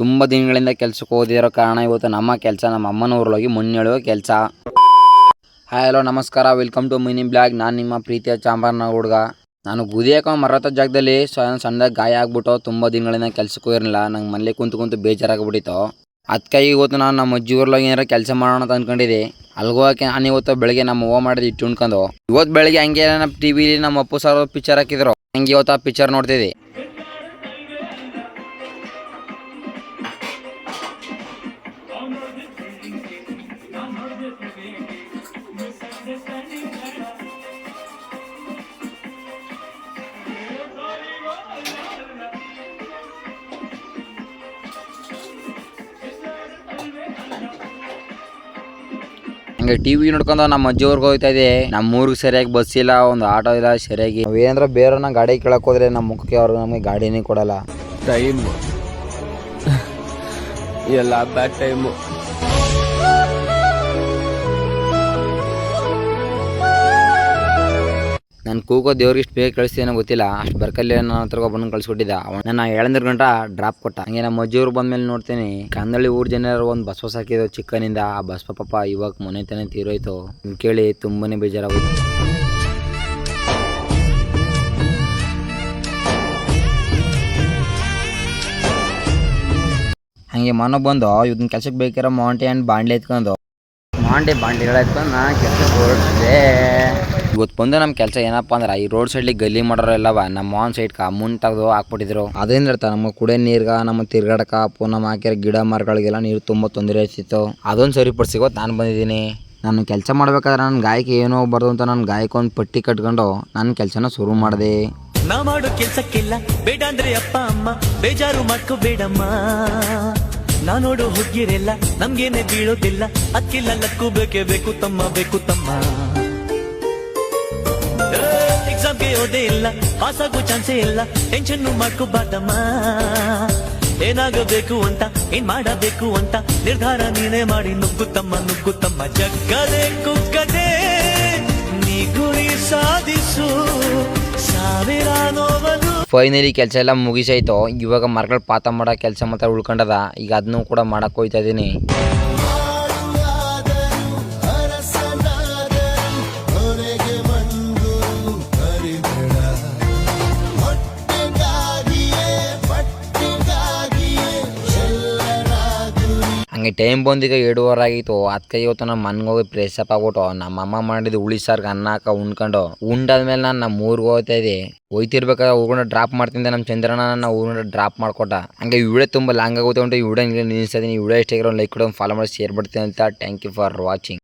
ತುಂಬ ದಿನಗಳಿಂದ ಕೆಲ್ಸಕ್ಕೆ ಓದಿರೋ ಕಾರಣ ಇವತ್ತು ನಮ್ಮ ಕೆಲಸ ನಮ್ಮ ಅಮ್ಮನ ಊರಲ್ಲೋಗಿ ಮಣ್ಣು ಎಳೆಯೋ ಕೆಲಸ. ಹಾಯ್ ಹಲೋ ನಮಸ್ಕಾರ, ವೆಲ್ಕಮ್ ಟು ಮಿನಿ ಬ್ಲಾಗ್. ನಾನು ನಿಮ್ಮ ಪ್ರೀತಿಯ ಚಾಂಬರ್ನ ಹುಡುಗ. ನಾನು ಗುದಿಯಾಕೋ ಮರತ ಜಾಗದಲ್ಲಿ ಸಣ್ಣದಾಗಿ ಗಾಯ ಆಗ್ಬಿಟ್ಟು ತುಂಬ ದಿನಗಳಿಂದ ಕೆಲ್ಸಕ್ಕೂ ಇರಲಿಲ್ಲ. ನಂಗೆ ಮನೇಲಿ ಕುಂತು ಬೇಜಾರಾಗ್ಬಿಟ್ಟಿತ್ತು. ಅದಕ್ಕೆ ಇವತ್ತು ನಾನು ನಮ್ಮ ಅಜ್ಜಿ ಊರ್ಲಾಗ ಏನಾರ ಕೆಲಸ ಮಾಡೋಣ ಅಂತ ಅಂದ್ಕೊಂಡಿದ್ದೆ. ಅಲ್ಗೋಕೆ ನಾನು ಇವತ್ತು ಬೆಳಗ್ಗೆ ನಮ್ಮ ಅವ್ವ ಮಾಡಿದ ಇಟ್ಟು ಉಣ್ಕೊಂಡು ಇವತ್ತು ಬೆಳಗ್ಗೆ ಹಂಗೆ ನಮ್ಮ ಟಿವಿಲಿ ನಮ್ಮ ಅಪ್ಪು ಸರ್ ಪಿಕ್ಚರ್ ಹಾಕಿದ್ರು. ಹಂಗೆ ಇವತ್ತು ಆ ಪಿಕ್ಚರ್ ನೋಡ್ತಿದ್ದೆ. ಹಂಗೆ ಟಿವಿ ನೋಡ್ಕೊಂಡು ನಮ್ಮ ಅಜ್ಜಿ ಊರಿಗೆ ಹೋಗ್ತಾ ಇದೆ. ನಮ್ಮ ಊರಿಗೆ ಸರಿಯಾಗಿ ಬಸ್ ಇಲ್ಲ, ಒಂದು ಆಟೋ ಇಲ್ಲ ಸರಿಯಾಗಿ. ನಾವೇನಂದ್ರೆ ಬೇರೆಯವ್ರನ್ನ ಗಾಡಿ ಕೇಳಕ್ ಹೋದ್ರೆ ನಮ್ಮ ಮುಖಕ್ಕೆ ಅವ್ರು ನಮಗೆ ಗಾಡಿನೇ ಕೊಡಲ್ಲ. ಟೈಮ್ ಎಲ್ಲ ಬ್ಯಾಡ್ ಟೈಮು. ನಾನು ಕೂಗೋ ದೇವ್ರಿಗೆ ಇಷ್ಟು ಬೇಗ ಕಳಿಸ್ತೀನೋ ಗೊತ್ತಿಲ್ಲ. ಅಷ್ಟು ಬರ್ಕಲ್ಲಿ ನನ್ನ ಹತ್ರ ಒಬ್ಬನ ಕಳಿಸ್ಕೊಟ್ಟಿದ್ದ. ನನ್ನ 7 ಗಂಟೆ ಡ್ರಾಪ್ ಕೊಟ್ಟ. ಹಂಗೆ ನಮ್ಮ ಅಜ್ಜಿಯವ್ರು ಬಂದ್ಮೇಲೆ ನೋಡ್ತೀನಿ ಕಂದಳ್ಳಿ ಊರ್ ಜನರು ಒಂದು ಬಸ್ ಸಾಕಿದ್ರು ಚಿಕ್ಕನಿಂದ. ಆ ಬಸ್ ಪಾಪ ಇವಾಗ ಮೊನ್ನೆ ತಾನೇ ತೀರೋಯ್ತು. ಕೇಳಿ ತುಂಬಾನೇ ಬೇಜಾರಾಗೋಯ್ತು. ಹಂಗೆ ಮನ ಬಂದು ಇವತ್ತಿನ ಕೆಲ್ಸಕ್ಕೆ ಬೇಕಿರೋ ಮಾಂಟಿ ಆ್ಯಂಡ್ ಬಾಂಡ್ಲಿ ಎತ್ಕೊಂಡು ಬಾಂಡ್ಲಿಗಳು ಎತ್ಕೊಂಡು ನಾನು ಕೆಲ್ಸಕ್ಕೆ ಹೊರಡ್ಸಿದೆ. ಇವತ್ತು ಬಂದು ನಮ್ಮ ಕೆಲಸ ಏನಪ್ಪ ಅಂದ್ರೆ ಈ ರೋಡ್ ಸೈಡ್ಲಿ ಗಲ್ಲಿ ಮಾಡೋರೆಲ್ಲವ ನಮ್ಮ ಆನ್ ಸೈಡ್ ಮುಂದೆ ತೆಗೆದು ಹಾಕ್ಬಿಟ್ಟಿದ್ರು. ಅದೇನು ಇರ್ತಾರೆ ನಮ್ಮ ಕುಡಿಯೋ ನೀರ್ಗ ನಮ್ಮ ತಿರ್ಗಾಡಕ ನಮ್ಮ ಹಾಕಿರೋ ಗಿಡ ಮರಗಳಿಗೆಲ್ಲ ನೀರು ತುಂಬ ತೊಂದರೆ ಆಗ್ತಿತ್ತು. ಅದೊಂದು ಸರಿಪಡಿಸಿಗೋದು ನಾನು ಬಂದಿದ್ದೀನಿ. ನಾನು ಕೆಲಸ ಮಾಡ್ಬೇಕಾದ್ರೆ ನನ್ನ ಗಾಯಕ್ಕೆ ಏನೋ ಹೋಗ್ಬಾರ್ದು ಅಂತ ನನ್ನ ಗಾಯಕ್ಕೆ ಒಂದು ಪಟ್ಟಿ ಕಟ್ಕೊಂಡು ನನ್ನ ಕೆಲಸನ ಶುರು ಮಾಡಿದೆ. ನಾ ಮಾಡೋ ಕೆಲ್ಸಕ್ಕಿಲ್ಲ ಬೇಡ ಅಂದ್ರೆ ಅಪ್ಪ ಅಮ್ಮ ಬೇಜಾರು ಮಾಡ್ಕೋಬೇಡಮ್ಮ. ನಾ ನೋಡು ಹುಡುಗಿರೆಲ್ಲ ನಮ್ಗೇನೆ ಬೀಳೋದಿಲ್ಲ. ಅಕ್ಕಿಲ್ಲ ಲಕ್ಕು ಬೇಕೇ ಬೇಕು ತಮ್ಮ ಬೇಕು ತಮ್ಮ. ಎಕ್ಸಾಮ್ಗೆ ಓದೇ ಇಲ್ಲ, ಪಾಸ್ ಆಗೋ ಚಾನ್ಸೇ ಇಲ್ಲ. ಟೆನ್ಷನ್ ಮಾಡ್ಕೋಬಾರ್ದಮ್ಮ. ಏನಾಗಬೇಕು ಅಂತ ಏನ್ ಮಾಡಬೇಕು ಅಂತ ನಿರ್ಧಾರ ನೀನೇ ಮಾಡಿ ನುಗ್ಗುತ್ತಮ್ಮ ಜಗ್ಗದೆ ಕುಗ್ಗದೆ ನೀ ಗುರಿ ಸಾಧಿಸು ಸಾವಿರ ನೋವನು. ಫೈನಲಿ ಕೆಲಸ ಎಲ್ಲ ಮುಗಿಸಾಯ್ತು. ಇವಾಗ ಮರಗಳು ಪಾತ ಮಾಡೋ ಕೆಲಸ ಮಾತ್ರ ಉಳ್ಕೊಂಡದ. ಈಗ ಅದನ್ನು ಕೂಡ ಮಾಡಕ್ಕೆ ಹೋಗ್ತಾ ಇದ್ದೀನಿ. ಹಂಗೆ ಟೈಮ್ ಬಂದೀಗ 7:15 ಆಗಿತ್ತು. ಅದಕ್ಕೆ ಇವತ್ತು ನಮ್ಮ ಮನೆಗೆ ಹೋಗಿ ಫ್ರೆಶ್ ಅಪ್ ಆಗ್ಬಿಟ್ಟು ನಮ್ಮ ಅಮ್ಮ ಮಾಡಿದ್ದು ಹುಳಿ ಸಾರ್ಗೆ ಅನ್ನ ಹಾಕ ಉಣ್ಕೊಂಡು ಉಂಡಾದ್ಮೇಲೆ ನಾನು ನಮ್ಮ ಊರಿಗೆ ಹೋಗ್ತಾ ಇದ್ದೆ. ಹೋಯ್ತಿರ್ಬೇಕಾದ್ರೆ ಊರನ್ನ ಡ್ರಾಪ್ ಮಾಡ್ತಿದ್ದೆ ನಮ್ಮ ಚಂದ್ರಣ್ಣ. ನನ್ನ ಊರನ್ನ ಡ್ರಾಪ್ ಮಾಡ್ಕೊಟ್ಟ. ಹಂಗೆ ವಿಡಿಯೋ ತುಂಬ ಲಾಂಗ್ ಆಗುತ್ತೆ ಉಂಟು. ಈ ವಿಡಿಯೋ ನಿಲ್ಲಿಸ್ತಾ ಇದ್ದೀನಿ. ಈ ವಿಡಿಯೋ ಇಷ್ಟ ಆಗಿರೋ ಲೈಕ್ ಕೊಡೋ ಫಾಲೋ ಮಾಡಿ ಶೇರ್ ಮಾಡ್ತೀನಿ ಅಂತ. Thank you for watching.